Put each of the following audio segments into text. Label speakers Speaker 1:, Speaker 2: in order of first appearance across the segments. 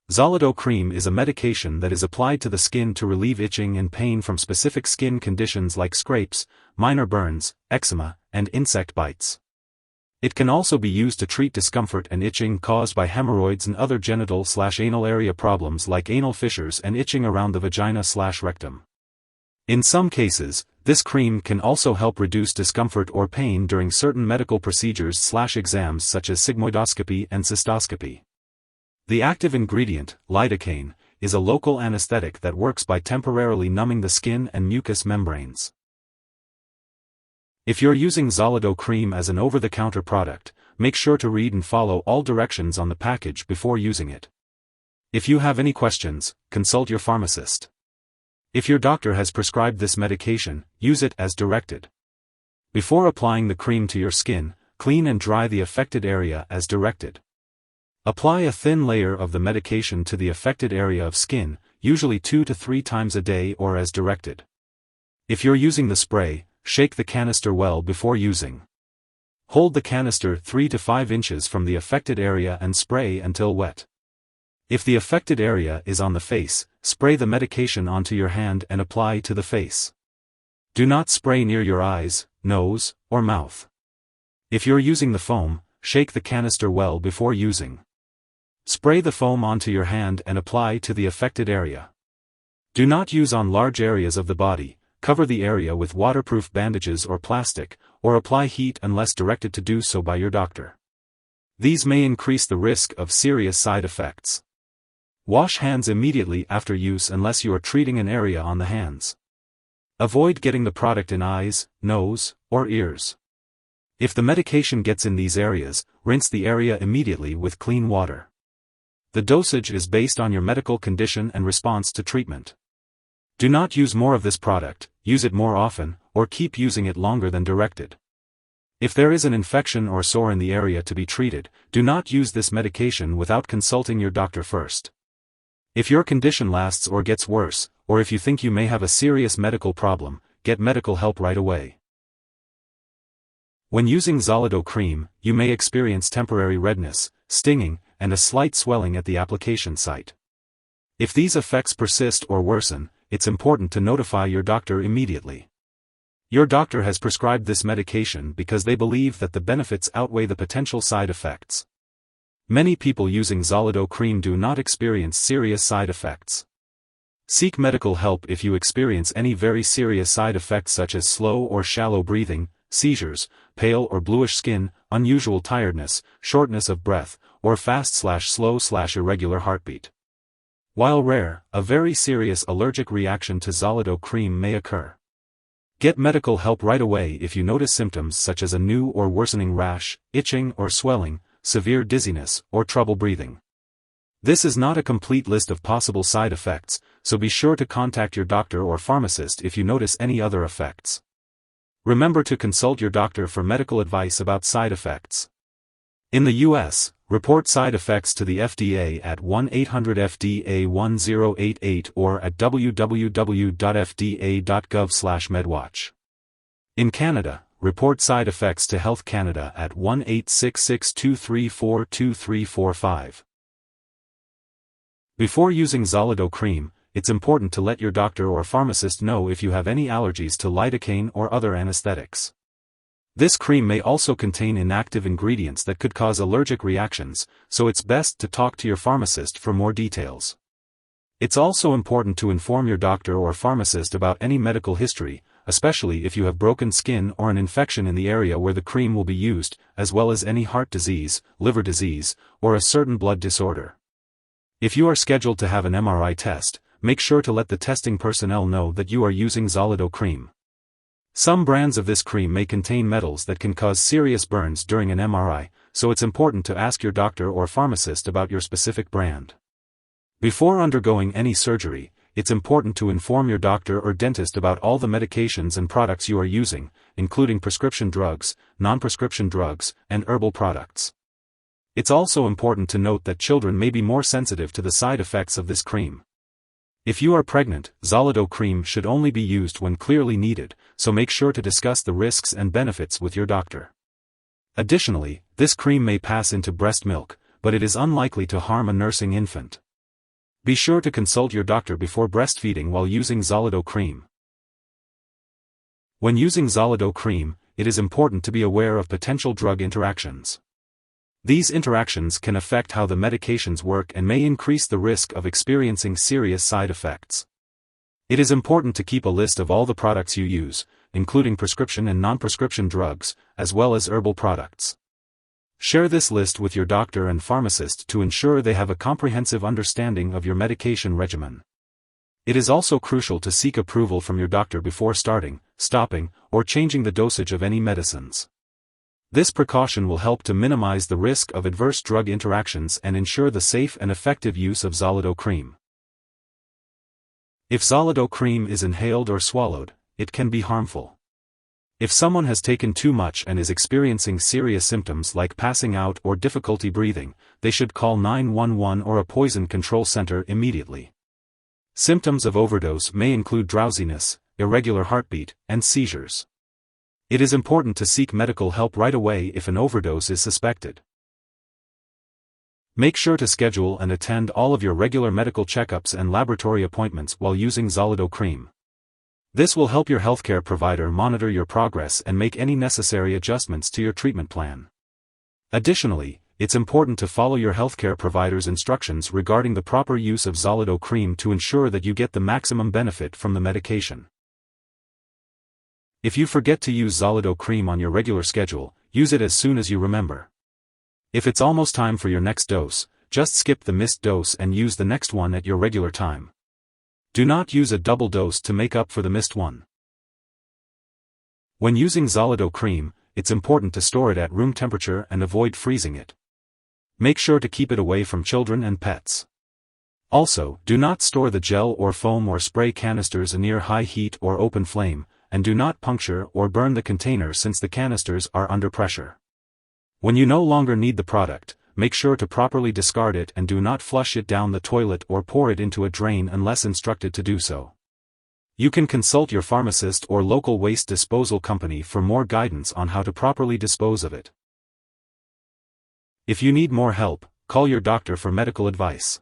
Speaker 1: Xolido Cream is a medication that is applied to the skin to relieve itching and pain from specific skin conditions like scrapes, minor burns, eczema, and insect bites. It can also be used to treat discomfort and itching caused by hemorrhoids and other genital/anal area problems like anal fissures and itching around the vagina/rectum. In some cases, this cream can also help reduce discomfort or pain during certain medical procedures/exams such as sigmoidoscopy and cystoscopy. The active ingredient, lidocaine, is a local anesthetic that works by temporarily numbing the skin and mucous membranes. If you're using Xolido Cream as an over-the-counter product, make sure to read and follow all directions on the package before using it. If you have any questions, consult your pharmacist. If your doctor has prescribed this medication, use it as directed. Before applying the cream to your skin, clean and dry the affected area as directed. Apply a thin layer of the medication to the affected area of skin, usually 2 to 3 times a day or as directed. If you're using the spray, shake the canister well before using. Hold the canister 3 to 5 inches from the affected area and spray until wet. If the affected area is on the face, spray the medication onto your hand and apply to the face. Do not spray near your eyes, nose, or mouth. If you're using the foam, shake the canister well before using. Spray the foam onto your hand and apply to the affected area. Do not use on large areas of the body, cover the area with waterproof bandages or plastic, or apply heat unless directed to do so by your doctor. These may increase the risk of serious side effects. Wash hands immediately after use unless you are treating an area on the hands. Avoid getting the product in eyes, nose, or ears. If the medication gets in these areas, rinse the area immediately with clean water. The dosage is based on your medical condition and response to treatment. Do not use more of this product, use it more often, or keep using it longer than directed. If there is an infection or sore in the area to be treated, do not use this medication without consulting your doctor first. If your condition lasts or gets worse, or if you think you may have a serious medical problem, get medical help right away. When using Xolido Cream, you may experience temporary redness, stinging, and a slight swelling at the application site. If these effects persist or worsen, it's important to notify your doctor immediately. Your doctor has prescribed this medication because they believe that the benefits outweigh the potential side effects. Many people using Xolido Cream do not experience serious side effects. Seek medical help if you experience any very serious side effects such as slow or shallow breathing, seizures, pale or bluish skin, unusual tiredness, shortness of breath, or fast/slow/irregular heartbeat. While rare, a very serious allergic reaction to Xolido Cream may occur. Get medical help right away if you notice symptoms such as a new or worsening rash, itching or swelling, severe dizziness, or trouble breathing. This is not a complete list of possible side effects, so be sure to contact your doctor or pharmacist if you notice any other effects. Remember to consult your doctor for medical advice about side effects. In the U.S., report side effects to the FDA at 1-800-FDA-1088 or at www.fda.gov/medwatch. In Canada, report side effects to Health Canada at 1-866-234-2345. Before using Xolido Cream, it's important to let your doctor or pharmacist know if you have any allergies to lidocaine or other anesthetics. This cream may also contain inactive ingredients that could cause allergic reactions, so it's best to talk to your pharmacist for more details. It's also important to inform your doctor or pharmacist about any medical history, especially if you have broken skin or an infection in the area where the cream will be used, as well as any heart disease, liver disease, or a certain blood disorder. If you are scheduled to have an MRI test, make sure to let the testing personnel know that you are using Xolido Cream. Some brands of this cream may contain metals that can cause serious burns during an MRI, so it's important to ask your doctor or pharmacist about your specific brand. Before undergoing any surgery, it's important to inform your doctor or dentist about all the medications and products you are using, including prescription drugs, non-prescription drugs, and herbal products. It's also important to note that children may be more sensitive to the side effects of this cream. If you are pregnant, Xolido Cream should only be used when clearly needed, so make sure to discuss the risks and benefits with your doctor. Additionally, this cream may pass into breast milk, but it is unlikely to harm a nursing infant. Be sure to consult your doctor before breastfeeding while using Xolido Cream. When using Xolido Cream, it is important to be aware of potential drug interactions. These interactions can affect how the medications work and may increase the risk of experiencing serious side effects. It is important to keep a list of all the products you use, including prescription and non-prescription drugs, as well as herbal products. Share this list with your doctor and pharmacist to ensure they have a comprehensive understanding of your medication regimen. It is also crucial to seek approval from your doctor before starting, stopping, or changing the dosage of any medicines. This precaution will help to minimize the risk of adverse drug interactions and ensure the safe and effective use of Xolido Cream. If Xolido Cream is inhaled or swallowed, it can be harmful. If someone has taken too much and is experiencing serious symptoms like passing out or difficulty breathing, they should call 911 or a poison control center immediately. Symptoms of overdose may include drowsiness, irregular heartbeat, and seizures. It is important to seek medical help right away if an overdose is suspected. Make sure to schedule and attend all of your regular medical checkups and laboratory appointments while using Xolido Cream. This will help your healthcare provider monitor your progress and make any necessary adjustments to your treatment plan. Additionally, it's important to follow your healthcare provider's instructions regarding the proper use of Xolido Cream to ensure that you get the maximum benefit from the medication. If you forget to use Xolido Cream on your regular schedule, use it as soon as you remember. If it's almost time for your next dose, just skip the missed dose and use the next one at your regular time. Do not use a double dose to make up for the missed one. When using Xolido Cream, it's important to store it at room temperature and avoid freezing it. Make sure to keep it away from children and pets. Also, do not store the gel or foam or spray canisters near high heat or open flame, and do not puncture or burn the container since the canisters are under pressure. When you no longer need the product, make sure to properly discard it and do not flush it down the toilet or pour it into a drain unless instructed to do so. You can consult your pharmacist or local waste disposal company for more guidance on how to properly dispose of it. If you need more help, call your doctor for medical advice.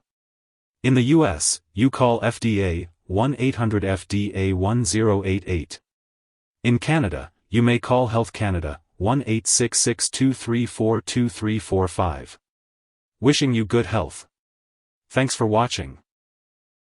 Speaker 1: In the US, you call FDA 1-800-FDA-1088. In Canada, you may call Health Canada 1-866-234-2345. Wishing you good health. Thanks for watching.